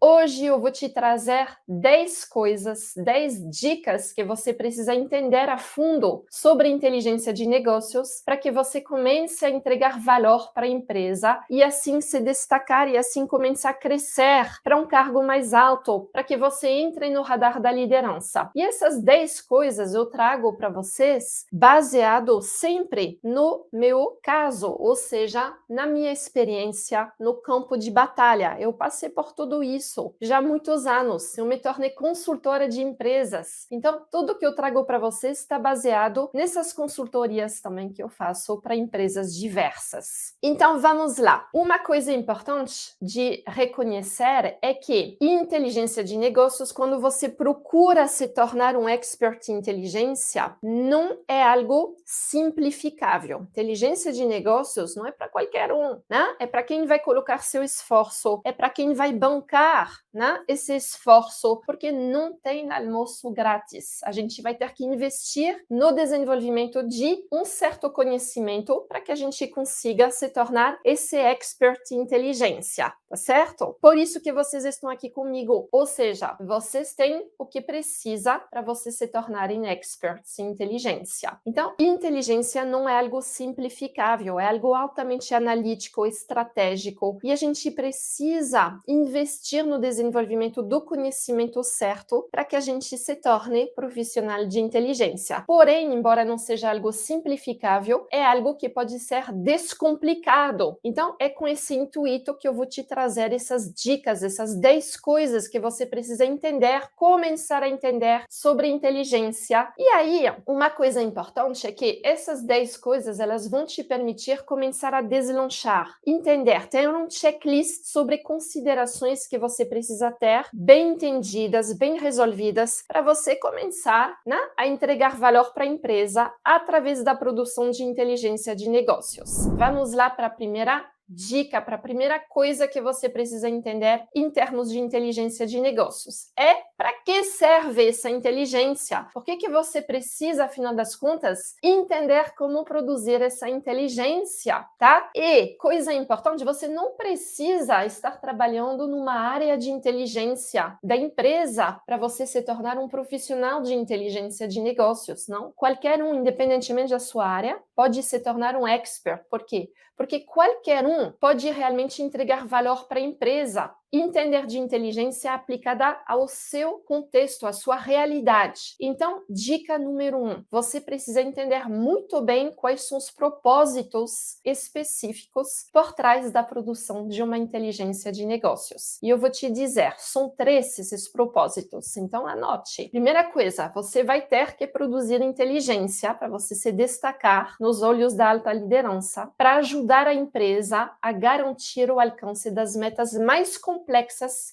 Hoje eu vou te trazer 10 coisas, 10 dicas que você precisa entender a fundo sobre inteligência de negócios para que você comece a entregar valor para a empresa e assim se destacar e assim começar a crescer para um cargo mais alto, para que você entre no radar da liderança. E essas 10 coisas eu trago para vocês baseado sempre no meu caso, ou seja, na minha experiência no campo de batalha. Eu passei por tudo isso já há muitos anos. Eu me tornei consultora de empresas. Então, tudo que eu trago para vocês está baseado nessas consultorias também que eu faço para empresas diversas. Então, vamos lá. Uma coisa importante de reconhecer é que inteligência de negócios, quando você procura se tornar um expert em inteligência, não é algo simplificável. Inteligência de negócios não é para qualquer um, né? É para quem vai colocar seu esforço, é para quem vai bancar, né, esse esforço, porque não tem almoço grátis. A gente vai ter que investir no desenvolvimento de um certo conhecimento para que a gente consiga se tornar esse expert em inteligência, tá certo? Por isso que vocês estão aqui comigo, ou seja, vocês têm o que precisa para vocês se tornarem experts em inteligência. Então, inteligência não é algo simplificável, é algo altamente analítico, estratégico, e a gente precisa investir no desenvolvimento do conhecimento certo para que a gente se torne profissional de inteligência. Porém, embora não seja algo simplificável, é algo que pode ser descomplicado. Então, é com esse intuito que eu vou te trazer essas dicas, essas 10 coisas que você precisa entender, começar a entender sobre inteligência. E aí, uma coisa importante é que essas 10 coisas, elas vão te permitir começar a deslanchar, entender, ter um checklist sobre considerações que você precisa ter bem entendidas, bem resolvidas, para você começar, né, a entregar valor para a empresa através da produção de inteligência de negócios. Vamos lá para a primeira dica, para a primeira coisa que você precisa entender em termos de inteligência de negócios. É para que serve essa inteligência? Por que você precisa, afinal das contas, entender como produzir essa inteligência, tá? E, coisa importante, você não precisa estar trabalhando numa área de inteligência da empresa para você se tornar um profissional de inteligência de negócios, não? Qualquer um, independentemente da sua área, pode se tornar um expert. Por quê? Porque qualquer um pode realmente entregar valor para a empresa. Entender de inteligência aplicada ao seu contexto, à sua realidade. Então, dica número 1, você precisa entender muito bem quais são os propósitos específicos por trás da produção de uma inteligência de negócios. E eu vou te dizer, são 3 esses propósitos, então anote. Primeira coisa, você vai ter que produzir inteligência para você se destacar nos olhos da alta liderança, para ajudar a empresa a garantir o alcance das metas mais complexas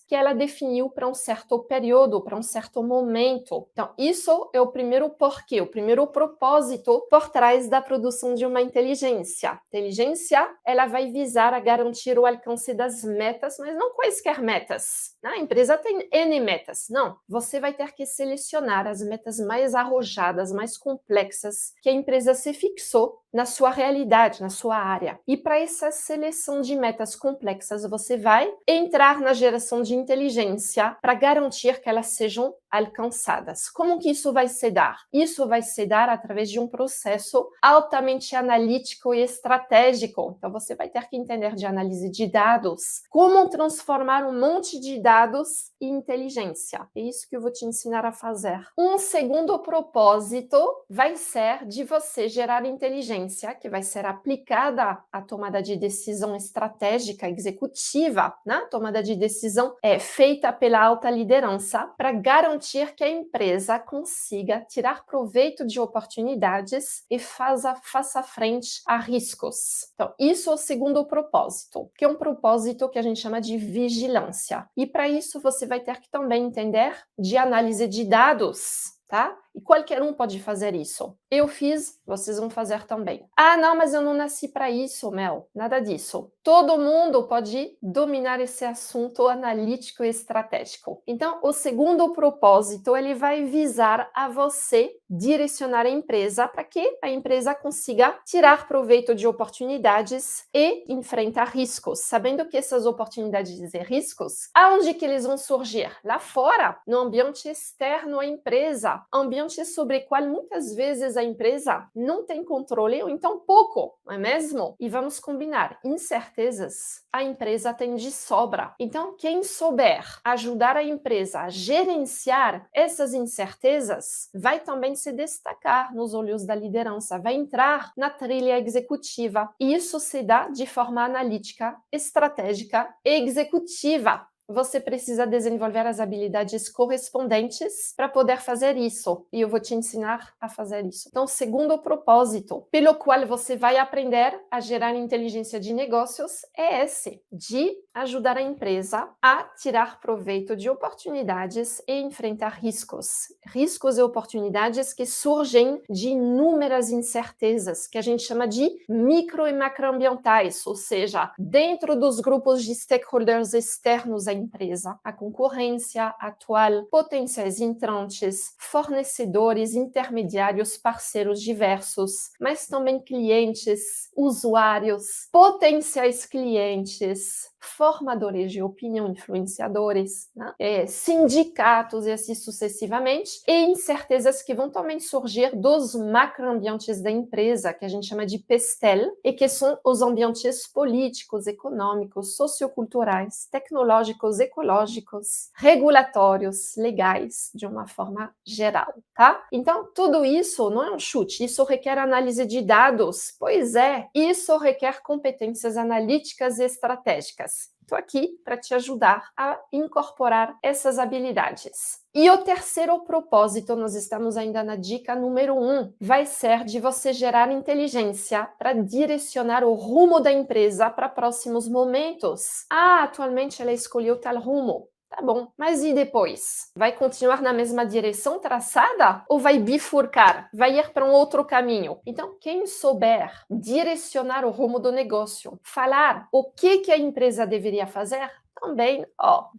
que ela definiu para um certo período, para um certo momento. Então, isso é o primeiro porquê, o primeiro propósito por trás da produção de uma inteligência. Inteligência, ela vai visar a garantir o alcance das metas, mas não quaisquer metas. A empresa tem N metas. Não, você vai ter que selecionar as metas mais arrojadas, mais complexas que a empresa se fixou na sua realidade, na sua área. E para essa seleção de metas complexas, você vai entrar na geração de inteligência para garantir que elas sejam alcançadas. Como que isso vai se dar? Isso vai se dar através de um processo altamente analítico e estratégico. Então, você vai ter que entender de análise de dados, como transformar um monte de dados em inteligência. É isso que eu vou te ensinar a fazer. Um segundo propósito vai ser de você gerar inteligência, que vai ser aplicada à tomada de decisão estratégica, executiva, né? Tomada de decisão feita pela alta liderança para garantir que a empresa consiga tirar proveito de oportunidades e faça frente a riscos. Então, isso é o segundo propósito, que é um propósito que a gente chama de vigilância. E para isso, você vai ter que também entender de análise de dados, tá? E qualquer um pode fazer isso. Eu fiz, vocês vão fazer também. Ah, não, mas eu não nasci para isso, Mel. Nada disso. Todo mundo pode dominar esse assunto analítico e estratégico. Então, o segundo propósito, ele vai visar a você direcionar a empresa para que a empresa consiga tirar proveito de oportunidades e enfrentar riscos, sabendo que essas oportunidades e riscos, aonde que eles vão surgir? Lá fora, no ambiente externo à empresa, ambiente sobre o qual muitas vezes a empresa não tem controle ou então pouco, não é mesmo? E vamos combinar, incertezas a empresa tem de sobra. Então, quem souber ajudar a empresa a gerenciar essas incertezas, vai também se destacar nos olhos da liderança, vai entrar na trilha executiva. E isso se dá de forma analítica, estratégica e executiva. Você precisa desenvolver as habilidades correspondentes para poder fazer isso. E eu vou te ensinar a fazer isso. Então, segundo propósito, pelo qual você vai aprender a gerar inteligência de negócios, é esse, de ajudar a empresa a tirar proveito de oportunidades e enfrentar riscos. Riscos e oportunidades que surgem de inúmeras incertezas, que a gente chama de micro e macroambientais, ou seja, dentro dos grupos de stakeholders externos à empresa, a concorrência atual, potenciais entrantes, fornecedores, intermediários, parceiros diversos, mas também clientes, usuários, potenciais clientes, formadores de opinião, influenciadores, né? Sindicatos e assim sucessivamente, e incertezas que vão também surgir dos macroambientes da empresa, que a gente chama de PESTEL, e que são os ambientes políticos, econômicos, socioculturais, tecnológicos, ecológicos, regulatórios, legais, de uma forma geral, tá? Então, tudo isso não é um chute, isso requer análise de dados, pois é, isso requer competências analíticas e estratégicas. Estou aqui para te ajudar a incorporar essas habilidades. E o terceiro propósito, nós estamos ainda na dica número 1, vai ser de você gerar inteligência para direcionar o rumo da empresa para próximos momentos. Ah, atualmente ela escolheu tal rumo. Tá bom, mas e depois? Vai continuar na mesma direção traçada ou vai bifurcar? Vai ir para um outro caminho? Então, quem souber direcionar o rumo do negócio, falar o que a empresa deveria fazer, também,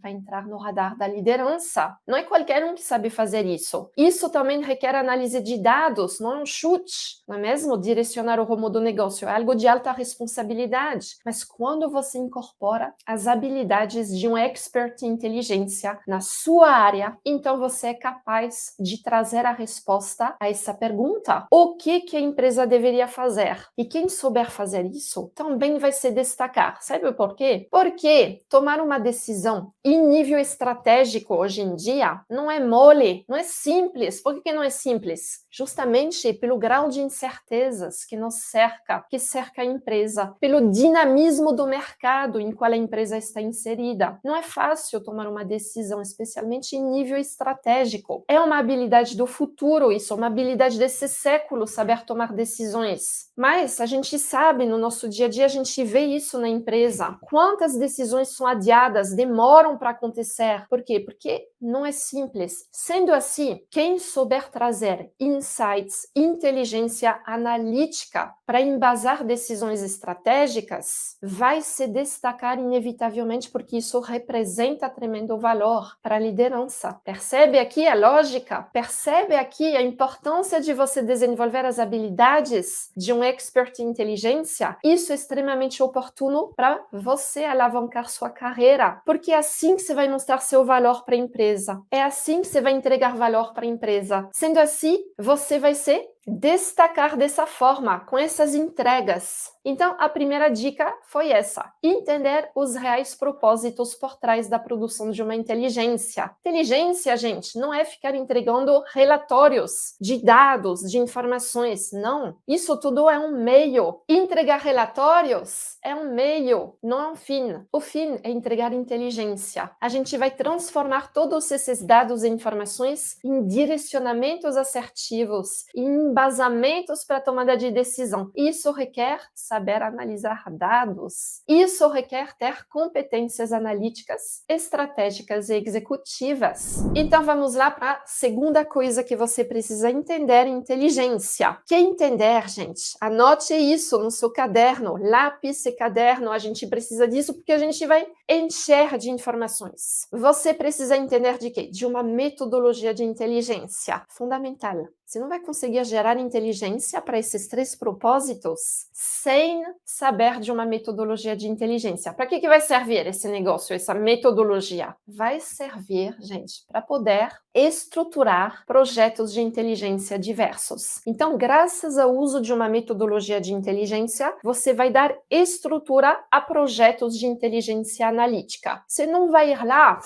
vai entrar no radar da liderança. Não é qualquer um que sabe fazer isso. Isso também requer análise de dados, não é um chute, não é mesmo? Direcionar o rumo do negócio é algo de alta responsabilidade. Mas quando você incorpora as habilidades de um expert em inteligência na sua área, então você é capaz de trazer a resposta a essa pergunta. O que a empresa deveria fazer? E quem souber fazer isso também vai se destacar. Sabe por quê? Porque tomar uma decisão em nível estratégico hoje em dia não é mole, não é simples. Por que não é simples? Justamente pelo grau de incertezas que nos cerca, que cerca a empresa, pelo dinamismo do mercado em qual a empresa está inserida. Não é fácil tomar uma decisão, especialmente em nível estratégico. É uma habilidade do futuro isso, é uma habilidade desse século, saber tomar decisões. Mas a gente sabe, no nosso dia a dia, a gente vê isso na empresa. Quantas decisões são adiadas, demoram para acontecer. Por quê? Porque não é simples. Sendo assim, quem souber trazer insights, inteligência analítica para embasar decisões estratégicas, vai se destacar inevitavelmente, porque isso representa tremendo valor para a liderança. Percebe aqui a lógica? Percebe aqui a importância de você desenvolver as habilidades de um expert em inteligência? Isso é extremamente oportuno para você alavancar sua carreira, porque é assim que você vai mostrar seu valor para a empresa. É assim que você vai entregar valor para a empresa. Sendo assim, você vai se destacar dessa forma, com essas entregas. Então, a primeira dica foi essa: entender os reais propósitos por trás da produção de uma inteligência. Inteligência, gente, não é ficar entregando relatórios de dados, de informações, não. Isso tudo é um meio. Entregar relatórios é um meio, não é um fim. O fim é entregar inteligência. A gente vai transformar todos esses dados e informações em direcionamentos assertivos, em embasamentos para a tomada de decisão. Isso requer saber analisar dados. Isso requer ter competências analíticas, estratégicas e executivas. Então vamos lá para a segunda coisa que você precisa entender em inteligência. Que entender, gente? Anote isso no seu caderno, lápis e caderno. A gente precisa disso porque a gente vai encher de informações. Você precisa entender de quê? De uma metodologia de inteligência. Fundamental. Você não vai conseguir gerar inteligência para esses 3 propósitos sem saber de uma metodologia de inteligência. Para que vai servir esse negócio, essa metodologia? Vai servir, gente, para poder estruturar projetos de inteligência diversos. Então, graças ao uso de uma metodologia de inteligência, você vai dar estrutura a projetos de inteligência analítica. Você não vai ir lá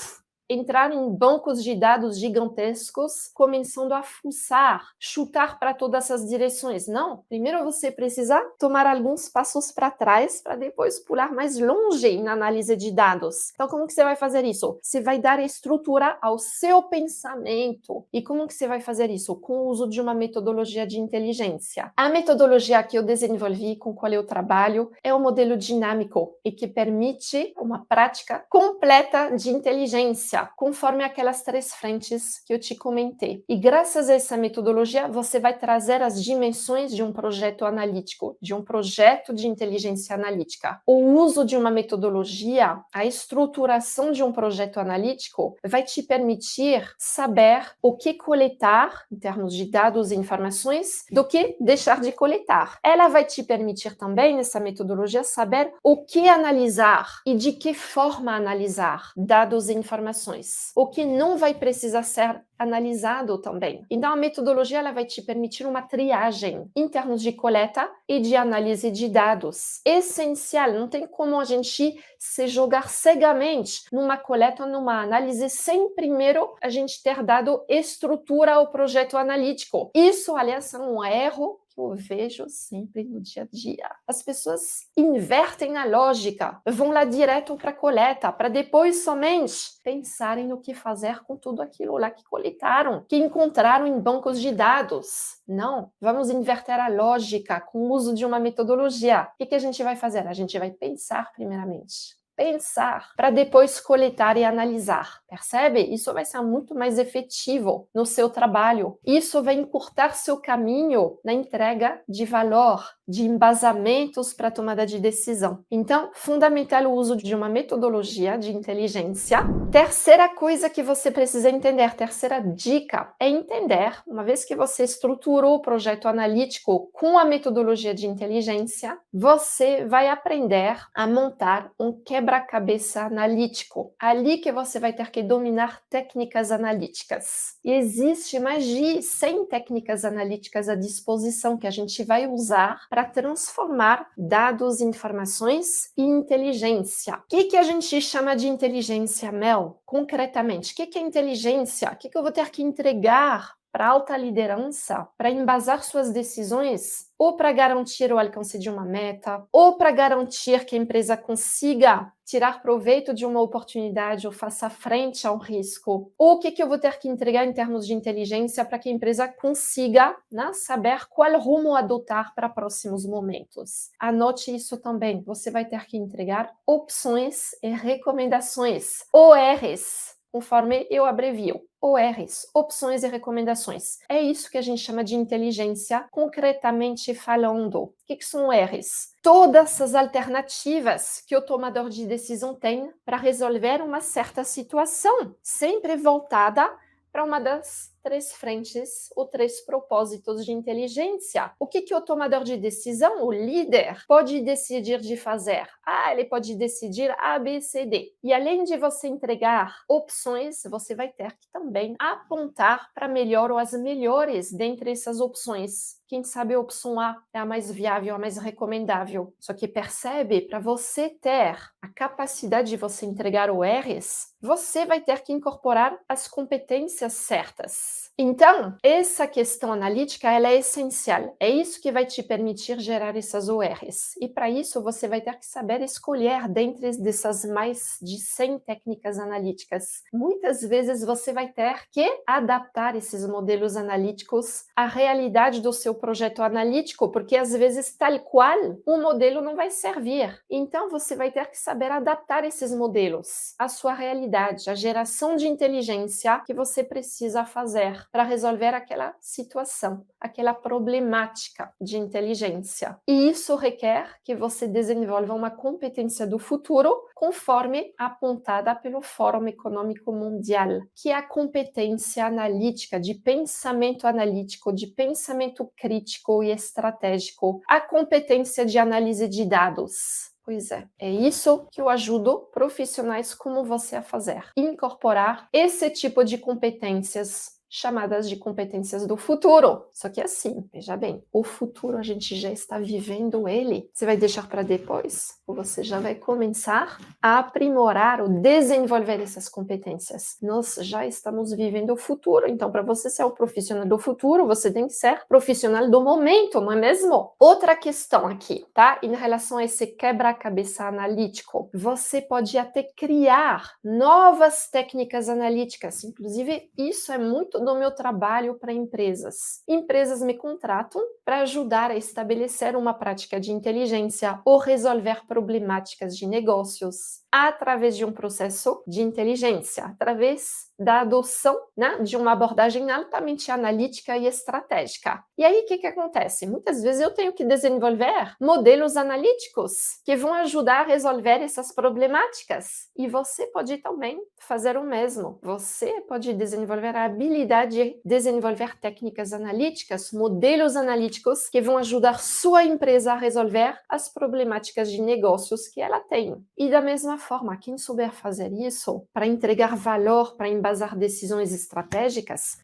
entrar em bancos de dados gigantescos, começando a fuçar, chutar para todas as direções. Não, primeiro você precisa tomar alguns passos para trás para depois pular mais longe na análise de dados. Então, como que você vai fazer isso? Você vai dar estrutura ao seu pensamento. E como que você vai fazer isso? Com o uso de uma metodologia de inteligência. A metodologia que eu desenvolvi, com a qual eu trabalho, é um modelo dinâmico e que permite uma prática completa de inteligência, conforme aquelas 3 frentes que eu te comentei. E graças a essa metodologia, você vai trazer as dimensões de um projeto analítico, de um projeto de inteligência analítica. O uso de uma metodologia, a estruturação de um projeto analítico, vai te permitir saber o que coletar, em termos de dados e informações, do que deixar de coletar. Ela vai te permitir também, nessa metodologia, saber o que analisar e de que forma analisar dados e informações. O que não vai precisar ser analisado também. Então, a metodologia ela vai te permitir uma triagem em termos de coleta e de análise de dados. Essencial, não tem como a gente se jogar cegamente numa coleta ou numa análise sem primeiro a gente ter dado estrutura ao projeto analítico. Isso, aliás, é um erro eu vejo sempre no dia a dia. As pessoas invertem a lógica, vão lá direto para a coleta, para depois somente pensarem no que fazer com tudo aquilo lá que coletaram, que encontraram em bancos de dados. Não, vamos inverter a lógica com o uso de uma metodologia. O que a gente vai fazer? A gente vai pensar primeiramente. Pensar para depois coletar e analisar. Percebe? Isso vai ser muito mais efetivo no seu trabalho. Isso vai encurtar seu caminho na entrega de valor, de embasamentos para a tomada de decisão. Então, fundamental o uso de uma metodologia de inteligência. Terceira coisa que você precisa entender, terceira dica, é entender, uma vez que você estruturou o projeto analítico com a metodologia de inteligência, você vai aprender a montar um quebra-cabeça analítico. Ali que você vai ter que dominar técnicas analíticas. E existe mais de 100 técnicas analíticas à disposição que a gente vai usar para transformar dados, informações em inteligência. O que a gente chama de inteligência, Mel? Concretamente, o que é inteligência? O que eu vou ter que entregar para alta liderança, para embasar suas decisões, ou para garantir o alcance de uma meta, ou para garantir que a empresa consiga tirar proveito de uma oportunidade ou faça frente a um risco, ou o que eu vou ter que entregar em termos de inteligência para que a empresa consiga, né, saber qual rumo adotar para próximos momentos. Anote isso também, você vai ter que entregar opções e recomendações, ORs, conforme eu abrevio. ORs, opções e recomendações. É isso que a gente chama de inteligência, concretamente falando. O que são ORs? Todas as alternativas que o tomador de decisão tem para resolver uma certa situação, sempre voltada para uma das 3 frentes ou 3 propósitos de inteligência. O que o tomador de decisão, o líder, pode decidir de fazer? Ele pode decidir A, B, C, D. E além de você entregar opções, você vai ter que também apontar para melhor ou as melhores dentre essas opções. Quem sabe a opção A é a mais viável, a mais recomendável. Só que percebe, para você ter a capacidade de você entregar ORs, você vai ter que incorporar as competências certas. Então, essa questão analítica, ela é essencial. É isso que vai te permitir gerar essas ORs. E para isso, você vai ter que saber escolher dentre dessas mais de 100 técnicas analíticas. Muitas vezes você vai ter que adaptar esses modelos analíticos à realidade do seu projeto analítico, porque às vezes, tal qual, o modelo não vai servir. Então, você vai ter que saber adaptar esses modelos à sua realidade, à geração de inteligência que você precisa fazer para resolver aquela situação, aquela problemática de inteligência. E isso requer que você desenvolva uma competência do futuro, conforme apontada pelo Fórum Econômico Mundial, que é a competência analítica, de pensamento analítico, de pensamento crítico e estratégico, a competência de análise de dados. Pois é isso que eu ajudo profissionais como você a fazer. Incorporar esse tipo de competências chamadas de competências do futuro. Só que assim, veja bem, o futuro a gente já está vivendo ele. Você vai deixar para depois? Ou você já vai começar a aprimorar ou desenvolver essas competências? Nós já estamos vivendo o futuro. Então, para você ser o profissional do futuro, você tem que ser profissional do momento, não é mesmo? Outra questão aqui, tá? Em relação a esse quebra-cabeça analítico, você pode até criar novas técnicas analíticas. Inclusive, isso é muito do meu trabalho para empresas. Empresas me contratam para ajudar a estabelecer uma prática de inteligência ou resolver problemáticas de negócios através de um processo de inteligência, através da adoção, né, de uma abordagem altamente analítica e estratégica. E aí, o que acontece? Muitas vezes eu tenho que desenvolver modelos analíticos que vão ajudar a resolver essas problemáticas. E você pode também fazer o mesmo. Você pode desenvolver a habilidade de desenvolver técnicas analíticas, modelos analíticos que vão ajudar sua empresa a resolver as problemáticas de negócios que ela tem. E da mesma forma, quem souber fazer isso para entregar valor, para embasar decisões estratégicas,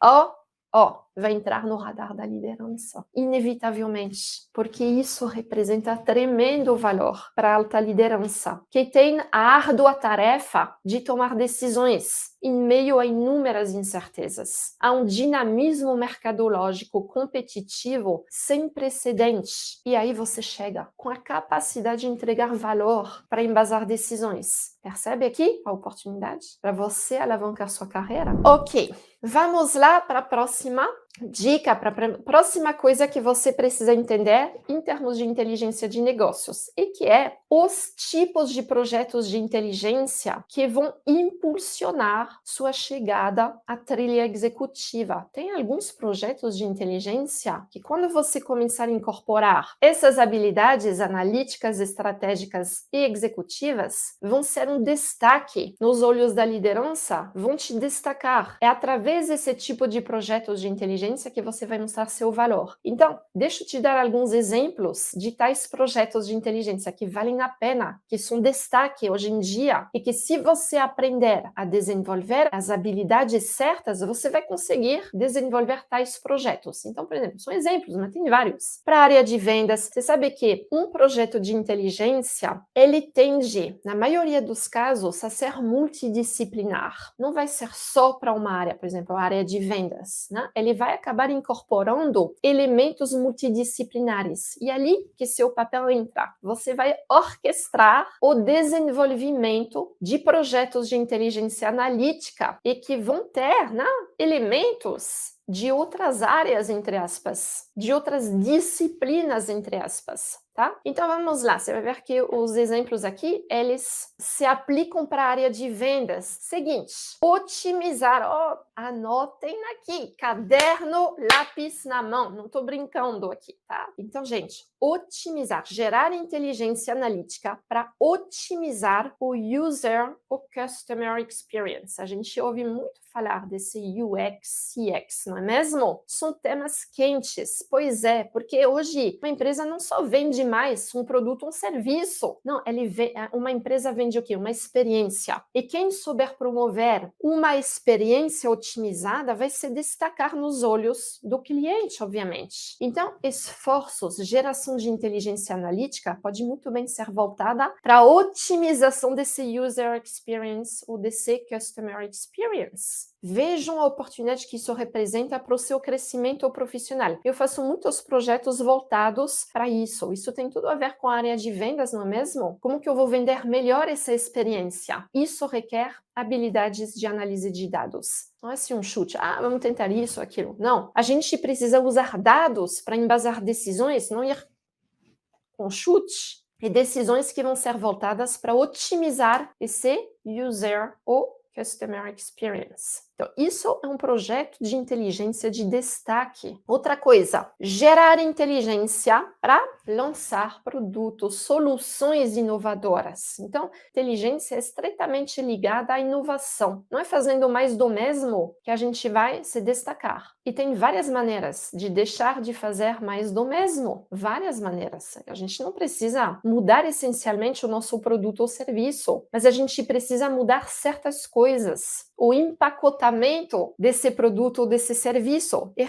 vai entrar no radar da liderança, inevitavelmente, porque isso representa tremendo valor para a alta liderança, que tem a árdua tarefa de tomar decisões em meio a inúmeras incertezas. Há um dinamismo mercadológico competitivo sem precedente. E aí você chega com a capacidade de entregar valor para embasar decisões. Percebe aqui a oportunidade para você alavancar sua carreira? Ok, vamos lá para a próxima dica, para a próxima coisa que você precisa entender em termos de inteligência de negócios, e que é os tipos de projetos de inteligência que vão impulsionar sua chegada à trilha executiva. Tem alguns projetos de inteligência que, quando você começar a incorporar essas habilidades analíticas, estratégicas e executivas, vão ser um destaque nos olhos da liderança, vão te destacar. É através desse tipo de projetos de inteligência que você vai mostrar seu valor. Então, deixa eu te dar alguns exemplos de tais projetos de inteligência que valem a pena, que são destaque hoje em dia e que, se você aprender a desenvolver as habilidades certas, você vai conseguir desenvolver tais projetos. Então, por exemplo, são exemplos, mas tem vários. Para a área de vendas, você sabe que um projeto de inteligência, ele tende, na maioria dos casos, a ser multidisciplinar. Não vai ser só para uma área, por exemplo, a área de vendas, né? Ele vai acabar incorporando elementos multidisciplinares. E ali que seu papel entra. Você vai orquestrar o desenvolvimento de projetos de inteligência analítica e que vão ter, né, elementos de outras áreas, entre aspas, de outras disciplinas, entre aspas. Tá? Então vamos lá, você vai ver que os exemplos aqui, eles se aplicam para a área de vendas. Seguinte, otimizar, anotem aqui, caderno, lápis na mão, não estou brincando aqui, tá? Então, gente, otimizar, gerar inteligência analítica para otimizar o user, o customer experience. A gente ouve muito falar desse UX, CX, não é mesmo? São temas quentes, pois é, porque hoje uma empresa não só vende mais um produto, um serviço. Não, uma empresa vende o quê? Uma experiência. E quem souber promover uma experiência otimizada vai se destacar nos olhos do cliente, obviamente. Então, esforços, geração de inteligência analítica pode muito bem ser voltada para a otimização desse user experience ou desse customer experience. Vejam a oportunidade que isso representa para o seu crescimento profissional. Eu faço muitos projetos voltados para isso. Isso tem tudo a ver com a área de vendas, não é mesmo? Como que eu vou vender melhor essa experiência? Isso requer habilidades de análise de dados. Não é assim um chute, vamos tentar isso, aquilo. Não, a gente precisa usar dados para embasar decisões, não ir com chute. E decisões que vão ser voltadas para otimizar esse user ou Customer Experience. Então, isso é um projeto de inteligência de destaque. Outra coisa, gerar inteligência para lançar produtos, soluções inovadoras. Então, inteligência é estreitamente ligada à inovação. Não é fazendo mais do mesmo que a gente vai se destacar. E tem várias maneiras de deixar de fazer mais do mesmo. Várias maneiras. A gente não precisa mudar essencialmente o nosso produto ou serviço, mas a gente precisa mudar certas coisas. O empacotamento desse produto ou desse serviço. E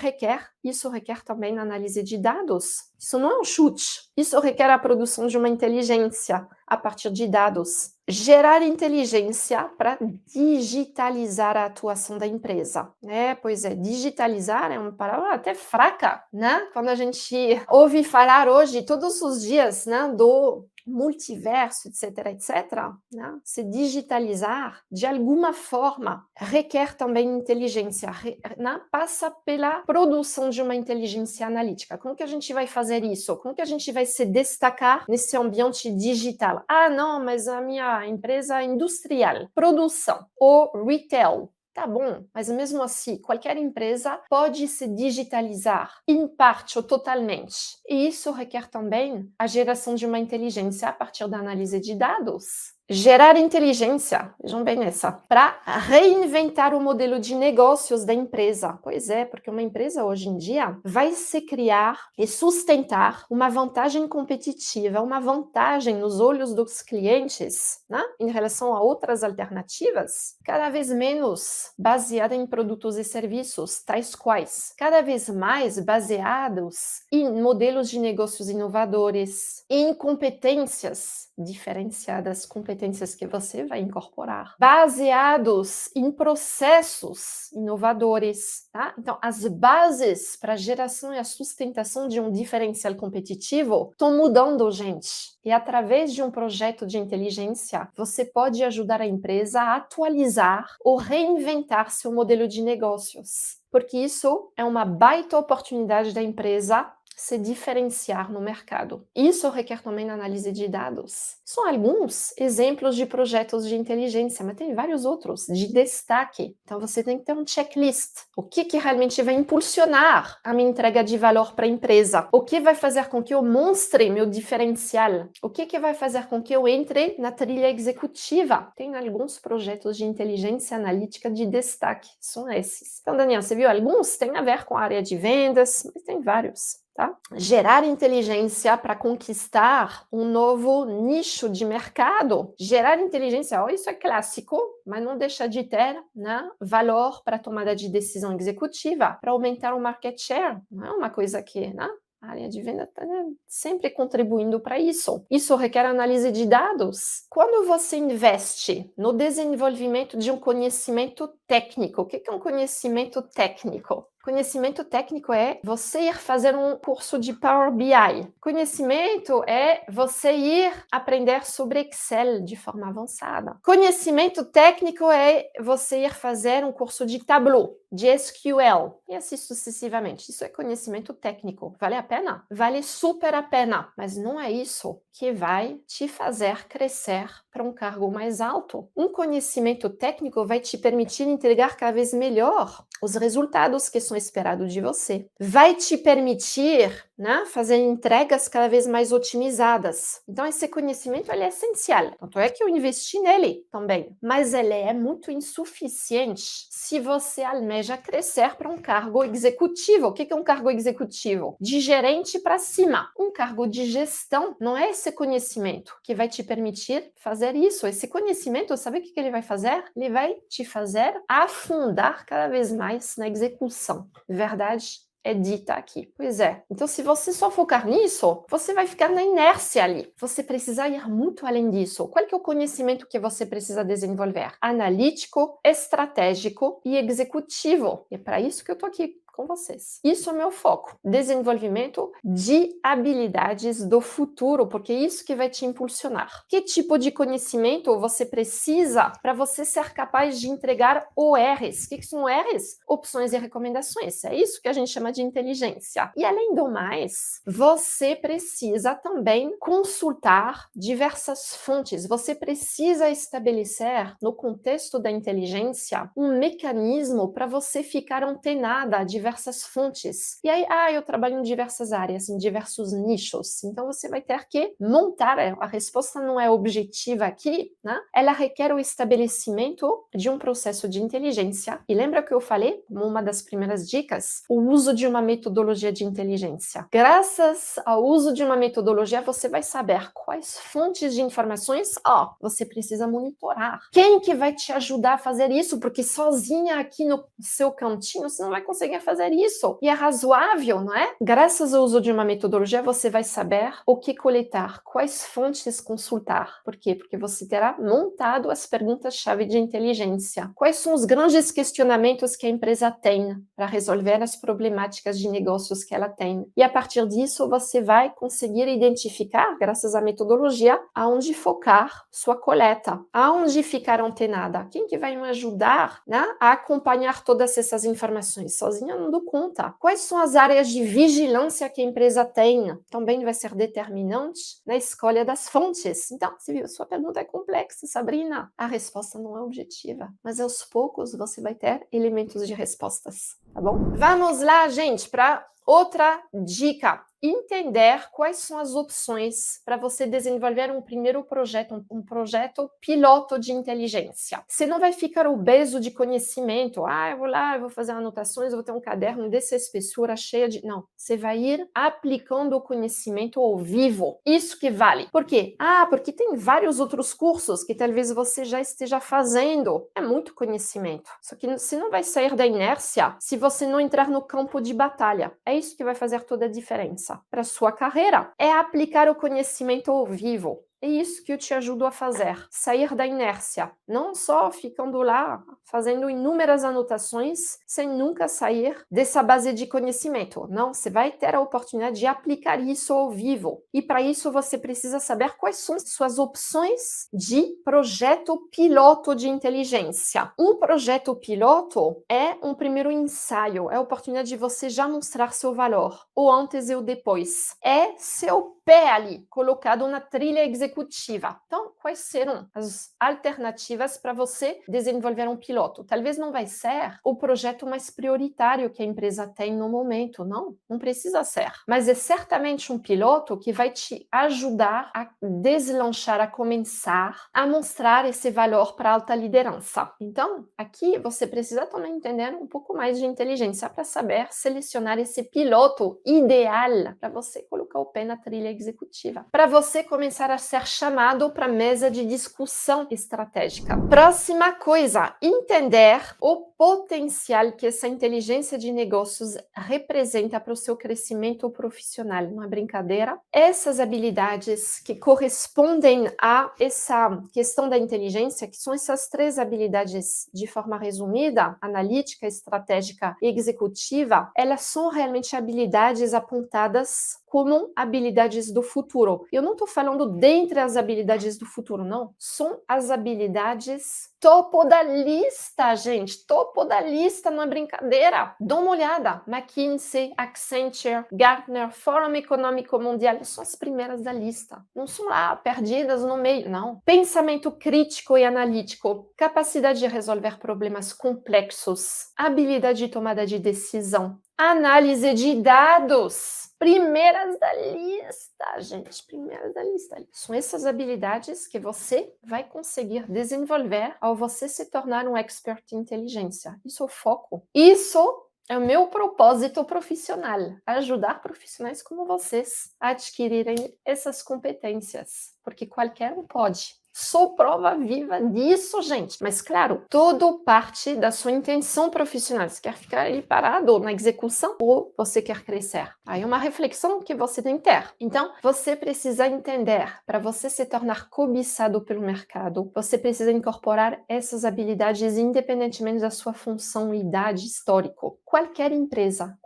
isso requer também análise de dados. Isso não é um chute. Isso requer a produção de uma inteligência a partir de dados. Gerar inteligência para digitalizar a atuação da empresa. Pois é, digitalizar é uma palavra até fraca, né? Quando a gente ouve falar hoje, todos os dias, né, do multiverso, etc, né? Se digitalizar, de alguma forma, requer também inteligência, né? Passa pela produção de uma inteligência analítica. Como que a gente vai fazer isso? Como que a gente vai se destacar nesse ambiente digital? Não, mas a minha empresa é industrial, produção ou retail. Tá bom, mas mesmo assim, qualquer empresa pode se digitalizar em parte ou totalmente. E isso requer também a geração de uma inteligência a partir da análise de dados. Gerar inteligência, vejam bem essa, para reinventar o modelo de negócios da empresa. Pois é, porque uma empresa hoje em dia vai se criar e sustentar uma vantagem competitiva, uma vantagem nos olhos dos clientes, né? Em relação a outras alternativas, cada vez menos baseada em produtos e serviços, tais quais, cada vez mais baseados em modelos de negócios inovadores, em competências diferenciadas, competências que você vai incorporar, baseados em processos inovadores, tá? Então, as bases para a geração e a sustentação de um diferencial competitivo estão mudando, gente. E através de um projeto de inteligência, você pode ajudar a empresa a atualizar ou reinventar seu modelo de negócios, porque isso é uma baita oportunidade da empresa se diferenciar no mercado. Isso requer também análise de dados. São alguns exemplos de projetos de inteligência, mas tem vários outros de destaque. Então você tem que ter um checklist. O que realmente vai impulsionar a minha entrega de valor para a empresa? O que vai fazer com que eu mostre meu diferencial? O que vai fazer com que eu entre na trilha executiva? Tem alguns projetos de inteligência analítica de destaque, são esses. Então, Daniel, você viu alguns? Tem a ver com a área de vendas, mas tem vários. Tá? Gerar inteligência para conquistar um novo nicho de mercado. Gerar inteligência, isso é clássico, mas não deixa de ter, né, valor para a tomada de decisão executiva, para aumentar o market share. Não é uma coisa que, né? A área de venda está, né, sempre contribuindo para isso. Isso requer análise de dados. Quando você investe no desenvolvimento de um conhecimento técnico, o que é um conhecimento técnico? Conhecimento técnico é você ir fazer um curso de Power BI. Conhecimento é você ir aprender sobre Excel de forma avançada. Conhecimento técnico é você ir fazer um curso de Tableau, de SQL, e assim sucessivamente. Isso é conhecimento técnico. Vale a pena? Vale super a pena, mas não é isso que vai te fazer crescer para um cargo mais alto. Um conhecimento técnico vai te permitir entregar cada vez melhor os resultados que são esperados de você. Vai te permitir, né, fazer entregas cada vez mais otimizadas. Então, esse conhecimento ele é essencial. Tanto é que eu investi nele também. Mas ele é muito insuficiente se você almeja crescer para um cargo executivo. O que é um cargo executivo? De gerente para cima. Um cargo de gestão. Não é esse conhecimento que vai te permitir fazer isso. Esse conhecimento, sabe o que ele vai fazer? Ele vai te fazer afundar cada vez mais na execução. Verdade é dita aqui. Pois é. Então, se você só focar nisso, você vai ficar na inércia ali. Você precisa ir muito além disso. Qual que é o conhecimento que você precisa desenvolver? Analítico, estratégico e executivo. E é para isso que eu tô aqui com vocês. Isso é o meu foco. Desenvolvimento de habilidades do futuro, porque é isso que vai te impulsionar. Que tipo de conhecimento você precisa para você ser capaz de entregar ORs? O que são ORs? Opções e recomendações. É isso que a gente chama de inteligência. E além do mais, você precisa também consultar diversas fontes. Você precisa estabelecer, no contexto da inteligência, um mecanismo para você ficar antenada a diversas fontes. E aí, eu trabalho em diversas áreas, em diversos nichos. Então, você vai ter que montar. A resposta não é objetiva aqui, né? Ela requer o estabelecimento de um processo de inteligência. E lembra que eu falei, como uma das primeiras dicas, o uso de uma metodologia de inteligência. Graças ao uso de uma metodologia, você vai saber quais fontes de informações, você precisa monitorar. Quem que vai te ajudar a fazer isso? Porque sozinha aqui no seu cantinho, você não vai conseguir fazer isso. E é razoável, não é? Graças ao uso de uma metodologia, você vai saber o que coletar, quais fontes consultar. Por quê? Porque você terá montado as perguntas-chave de inteligência. Quais são os grandes questionamentos que a empresa tem para resolver as problemáticas de negócios que ela tem? E a partir disso, você vai conseguir identificar, graças à metodologia, aonde focar sua coleta, aonde ficar antenada. Quem que vai me ajudar, né, a acompanhar todas essas informações? Sozinha eu não dou conta. Quais são as áreas de vigilância que a empresa tem? Também vai ser determinante na escolha das fontes. Então, você viu, sua pergunta é complexa, Sabrina. A resposta não é objetiva, mas aos poucos você vai ter elementos de respostas, tá bom? Vamos lá, gente, para outra dica. Entender quais são as opções para você desenvolver um primeiro projeto, um projeto piloto de inteligência. Você não vai ficar obeso de conhecimento. Eu vou lá, eu vou fazer anotações, eu vou ter um caderno dessa espessura cheia de... Não, você vai ir aplicando o conhecimento ao vivo. Isso que vale. Por quê? Porque tem vários outros cursos que talvez você já esteja fazendo. É muito conhecimento. Só que você não vai sair da inércia se você não entrar no campo de batalha. É isso que vai fazer toda a diferença para sua carreira, é aplicar o conhecimento ao vivo. É isso que eu te ajudo a fazer, sair da inércia, não só ficando lá fazendo inúmeras anotações sem nunca sair dessa base de conhecimento. Não, você vai ter a oportunidade de aplicar isso ao vivo. E para isso você precisa saber quais são suas opções de projeto piloto de inteligência. Um projeto piloto é um primeiro ensaio, é a oportunidade de você já mostrar seu valor, o antes e o depois. É seu pé ali, colocado na trilha executiva. Então, quais serão as alternativas para você desenvolver um piloto? Talvez não vai ser o projeto mais prioritário que a empresa tem no momento, não precisa ser. Mas é certamente um piloto que vai te ajudar a deslanchar, a começar a mostrar esse valor para a alta liderança. Então, aqui você precisa também entender um pouco mais de inteligência para saber selecionar esse piloto ideal para você colocar o pé na trilha executiva, para você começar a ser chamado para a mesa de discussão estratégica. Próxima coisa, entender o potencial que essa inteligência de negócios representa para o seu crescimento profissional. Não é brincadeira? Essas habilidades que correspondem a essa questão da inteligência, que são essas três habilidades de forma resumida, analítica, estratégica e executiva, elas são realmente habilidades apontadas como habilidades do futuro. Eu não estou falando dentre as habilidades do futuro, não. São as habilidades topo da lista, gente. Topo da lista, não é brincadeira. Dá uma olhada. McKinsey, Accenture, Gartner, Fórum Econômico Mundial, são as primeiras da lista. Não são lá perdidas no meio, não. Pensamento crítico e analítico, capacidade de resolver problemas complexos, habilidade de tomada de decisão, análise de dados. Primeiras da lista, gente, primeiras da lista. São essas habilidades que você vai conseguir desenvolver ao você se tornar um expert em inteligência. Isso é o foco. Isso é o meu propósito profissional, ajudar profissionais como vocês a adquirirem essas competências, porque qualquer um pode. Sou prova viva disso, gente. Mas, claro, tudo parte da sua intenção profissional. Você quer ficar ali parado na execução ou você quer crescer? Aí é uma reflexão que você tem que ter. Então, você precisa entender, para você se tornar cobiçado pelo mercado, você precisa incorporar essas habilidades independentemente da sua função, idade, histórico. Qualquer empresa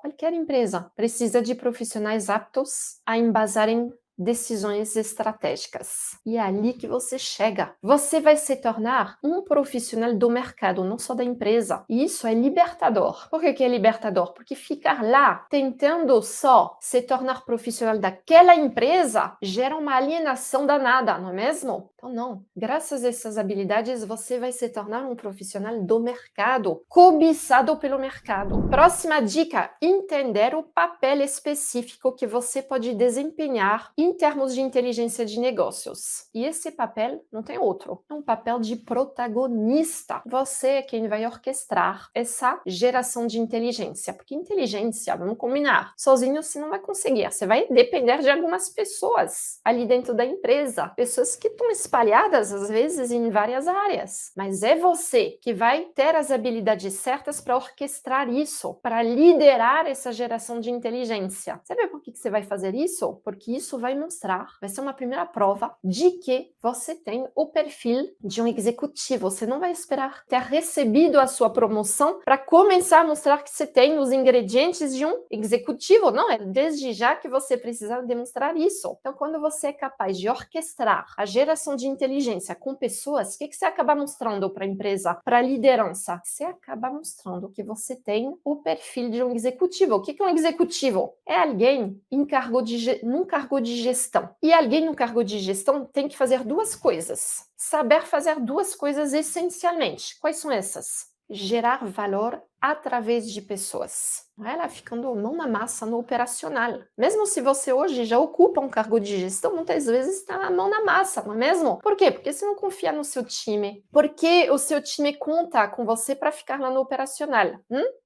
precisa de profissionais aptos a embasarem decisões estratégicas. E é ali que você chega. Você vai se tornar um profissional do mercado, não só da empresa. E isso é libertador. Por que é libertador? Porque ficar lá tentando só se tornar profissional daquela empresa gera uma alienação danada, não é mesmo? Então não. Graças a essas habilidades, você vai se tornar um profissional do mercado, cobiçado pelo mercado. Próxima dica: entender o papel específico que você pode desempenhar em termos de inteligência de negócios. E esse papel não tem outro. É um papel de protagonista. Você é quem vai orquestrar essa geração de inteligência. Porque inteligência, vamos combinar, sozinho você não vai conseguir. Você vai depender de algumas pessoas ali dentro da empresa. Pessoas que estão espalhadas, às vezes, em várias áreas. Mas é você que vai ter as habilidades certas para orquestrar isso, para liderar essa geração de inteligência. Sabe por que você vai fazer isso? Porque isso vai ser uma primeira prova de que você tem o perfil de um executivo. Você não vai esperar ter recebido a sua promoção para começar a mostrar que você tem os ingredientes de um executivo. Não, é desde já que você precisa demonstrar isso. Então, quando você é capaz de orquestrar a geração de inteligência com pessoas, o que você acaba mostrando para a empresa, para a liderança? Você acaba mostrando que você tem o perfil de um executivo. O que é um executivo? É alguém num cargo de gestão. E alguém no cargo de gestão tem que fazer duas coisas. Saber fazer duas coisas essencialmente. Quais são essas? Gerar valor através de pessoas. Ela ficando mão na massa no operacional. Mesmo se você hoje já ocupa um cargo de gestão, muitas vezes está na mão na massa, não é mesmo? Por quê? Porque você não confia no seu time. Porque o seu time conta com você para ficar lá no operacional.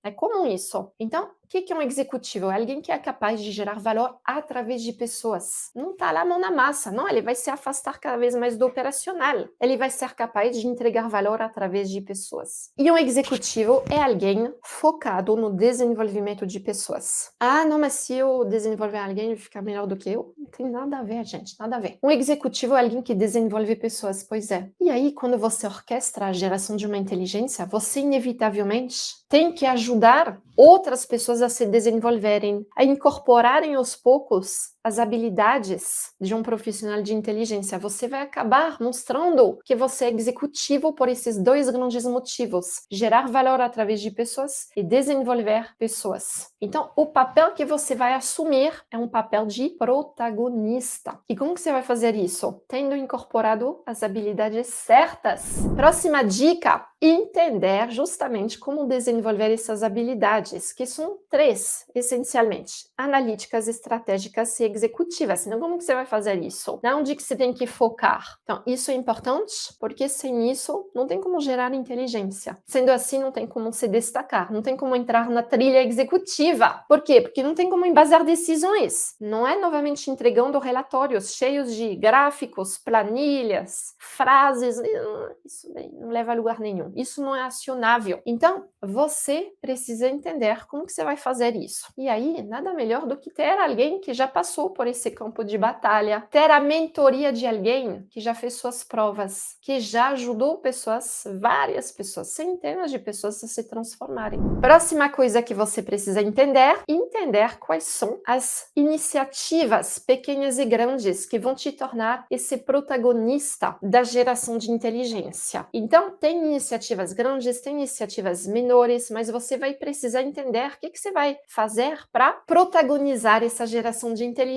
É comum isso. Então, o que é um executivo? É alguém que é capaz de gerar valor através de pessoas. Não está lá mão na massa, não. Ele vai se afastar cada vez mais do operacional. Ele vai ser capaz de entregar valor através de pessoas. E um executivo é alguém focado no desenvolvimento de pessoas. Ah, não, mas se eu desenvolver alguém, ele fica melhor do que eu? Não tem nada a ver, gente, nada a ver. Um executivo é alguém que desenvolve pessoas, pois é. E aí, quando você orquestra a geração de uma inteligência, você inevitavelmente tem que ajudar outras pessoas a se desenvolverem, a incorporarem aos poucos as habilidades de um profissional de inteligência. Você vai acabar mostrando que você é executivo por esses dois grandes motivos: gerar valor através de pessoas e desenvolver pessoas. Então, o papel que você vai assumir é um papel de protagonista. E como que você vai fazer isso? Tendo incorporado as habilidades certas. Próxima dica: entender justamente como desenvolver essas habilidades, que são três, essencialmente: analíticas, estratégicas e executivas. Então, como que você vai fazer isso? Onde que você tem que focar? Então, isso é importante, porque sem isso, não tem como gerar inteligência. Sendo assim, não tem como se destacar, não tem como entrar na trilha executiva. Por quê? Porque não tem como embasar decisões. Não é novamente entregando relatórios cheios de gráficos, planilhas, frases. Isso não leva a lugar nenhum. Isso não é acionável. Então, você precisa entender como que você vai fazer isso. E aí, nada melhor do que ter alguém que já passou por esse campo de batalha, ter a mentoria de alguém que já fez suas provas, que já ajudou pessoas, várias pessoas, centenas de pessoas a se transformarem. Próxima coisa que você precisa entender quais são as iniciativas pequenas e grandes que vão te tornar esse protagonista da geração de inteligência. Então, tem iniciativas grandes, tem iniciativas menores, mas você vai precisar entender o que você vai fazer para protagonizar essa geração de inteligência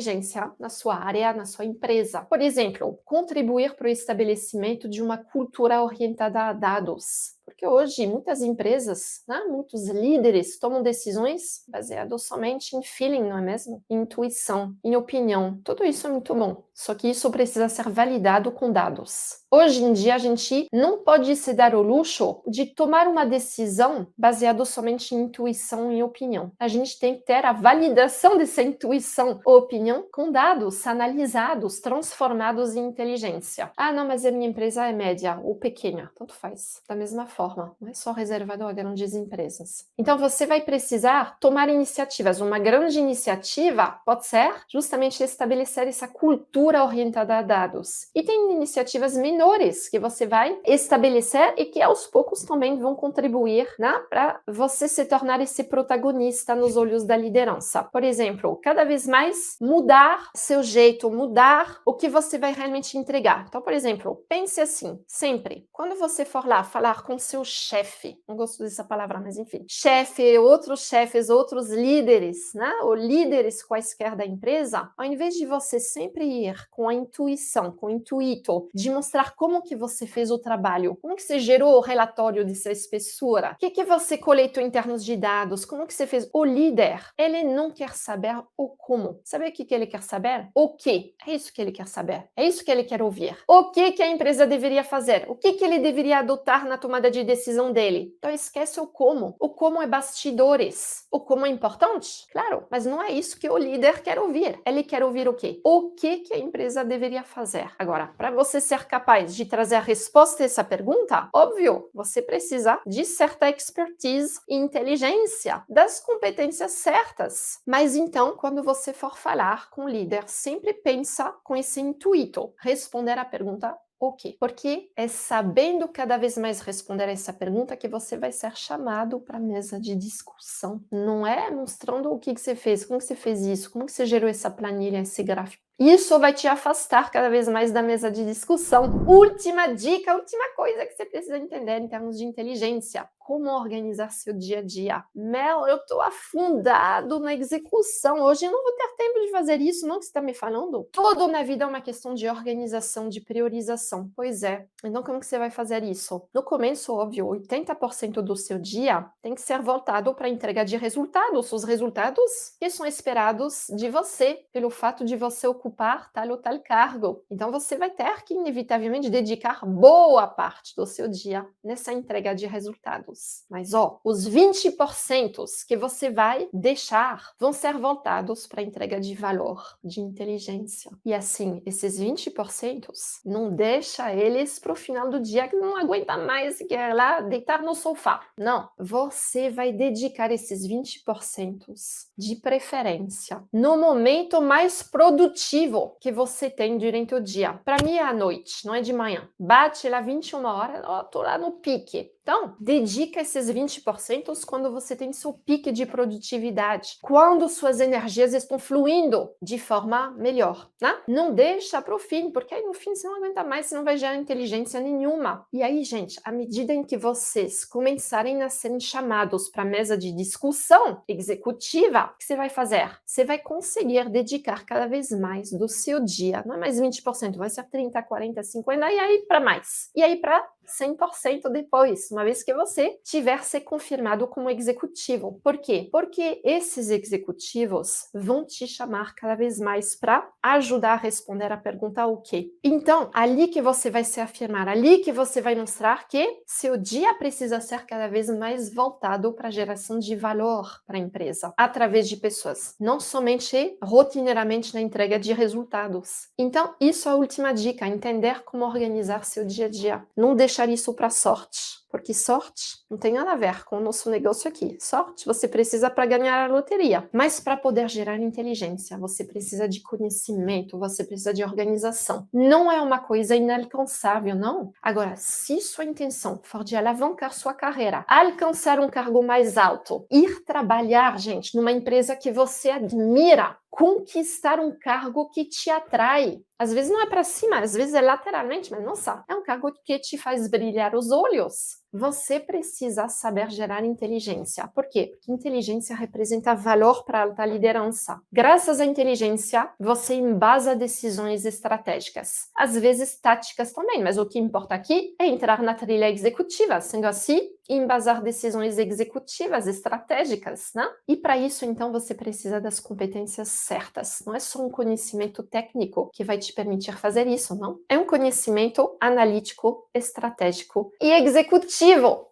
na sua área, na sua empresa. Por exemplo, contribuir para o estabelecimento de uma cultura orientada a dados. Porque hoje muitas empresas, né, muitos líderes tomam decisões baseadas somente em feeling, não é mesmo? Em intuição, em opinião. Tudo isso é muito bom, só que isso precisa ser validado com dados. Hoje em dia a gente não pode se dar o luxo de tomar uma decisão baseada somente em intuição e opinião. A gente tem que ter a validação dessa intuição ou opinião com dados analisados, transformados em inteligência. Ah, não, mas a minha empresa é média ou pequena, tanto faz. Da mesma forma, não é só reservado a grandes empresas. Então você vai precisar tomar iniciativas. Uma grande iniciativa pode ser justamente estabelecer essa cultura orientada a dados. E tem iniciativas menores que você vai estabelecer e que aos poucos também vão contribuir, né, para você se tornar esse protagonista nos olhos da liderança. Por exemplo, cada vez mais mudar seu jeito, mudar o que você vai realmente entregar. Então, por exemplo, pense assim, sempre, quando você for lá falar com seu chefe, não gosto dessa palavra, mas enfim, chefe, outros chefes, outros líderes, né, ou líderes quaisquer da empresa, ao invés de você sempre ir com a intuição, com o intuito, de mostrar como que você fez o trabalho, como que você gerou o relatório dessa espessura, o que você coletou em termos de dados, como que você fez. O líder, ele não quer saber o como. Sabe o que ele quer saber? O que. É isso que ele quer saber. É isso que ele quer ouvir. O que a empresa deveria fazer? O que ele deveria adotar na tomada de decisão dele? Então esquece o como. O como é bastidores. O como é importante? Claro, mas não é isso que o líder quer ouvir. Ele quer ouvir o quê? O que a empresa deveria fazer? Agora, para você ser capaz de trazer a resposta a essa pergunta, óbvio, você precisa de certa expertise e inteligência, das competências certas. Mas então, quando você for falar com o líder, sempre pensa com esse intuito, responder a pergunta o quê? Porque é sabendo cada vez mais responder a essa pergunta que você vai ser chamado para a mesa de discussão. Não é mostrando o que você fez, como que você fez isso, como que você gerou essa planilha, esse gráfico. Isso vai te afastar cada vez mais da mesa de discussão. Última dica, última coisa que você precisa entender em termos de inteligência. Como organizar seu dia a dia. Mel, eu tô afundado na execução. Hoje eu não vou ter tempo de fazer isso, não que você está me falando? Tudo na vida é uma questão de organização, de priorização. Pois é. Então como que você vai fazer isso? No começo, óbvio, 80% do seu dia tem que ser voltado para a entrega de resultados. Os resultados que são esperados de você, pelo fato de você ocupar tal ou tal cargo. Então você vai ter que, inevitavelmente, dedicar boa parte do seu dia nessa entrega de resultados. Mas, os 20% que você vai deixar vão ser voltados para a entrega de valor, de inteligência. E assim, esses 20% não deixa eles para o final do dia que não aguenta mais e quer lá deitar no sofá. Não, você vai dedicar esses 20% de preferência no momento mais produtivo que você tem durante o dia. Para mim é à noite, não é de manhã. Bate lá 21 horas, tô lá no pique. Então, dedica esses 20% quando você tem seu pique de produtividade, quando suas energias estão fluindo de forma melhor, né? Não deixa para o fim, porque aí no fim você não aguenta mais, você não vai gerar inteligência nenhuma. E aí, gente, à medida em que vocês começarem a serem chamados para a mesa de discussão executiva, o que você vai fazer? Você vai conseguir dedicar cada vez mais do seu dia, não é mais 20%, vai ser 30, 40, 50, e aí para mais. E aí para 100% depois, uma vez que você tiver se confirmado como executivo. Por quê? Porque esses executivos vão te chamar cada vez mais para ajudar a responder a pergunta o quê? Então, ali que você vai se afirmar, ali que você vai mostrar que seu dia precisa ser cada vez mais voltado para a geração de valor para a empresa, através de pessoas, não somente rotineiramente na entrega de resultados. Então, isso é a última dica, entender como organizar seu dia a dia. Não deixar isso para sorte, porque sorte não tem nada a ver com o nosso negócio aqui. Sorte você precisa para ganhar a loteria, mas para poder gerar inteligência, você precisa de conhecimento, você precisa de organização. Não é uma coisa inalcançável, não. Agora, se sua intenção for de alavancar sua carreira, alcançar um cargo mais alto, ir trabalhar, gente, numa empresa que você admira, conquistar um cargo que te atrai. Às vezes não é para cima, às vezes é lateralmente, mas nossa, é um cargo que te faz brilhar os olhos. Você precisa saber gerar inteligência. Por quê? Porque inteligência representa valor para a alta liderança. Graças à inteligência, você embasa decisões estratégicas. Às vezes táticas também, mas o que importa aqui é entrar na trilha executiva, sendo assim, embasar decisões executivas estratégicas, né? E para isso, então, você precisa das competências certas. Não é só um conhecimento técnico que vai te permitir fazer isso, não? É um conhecimento analítico, estratégico e executivo.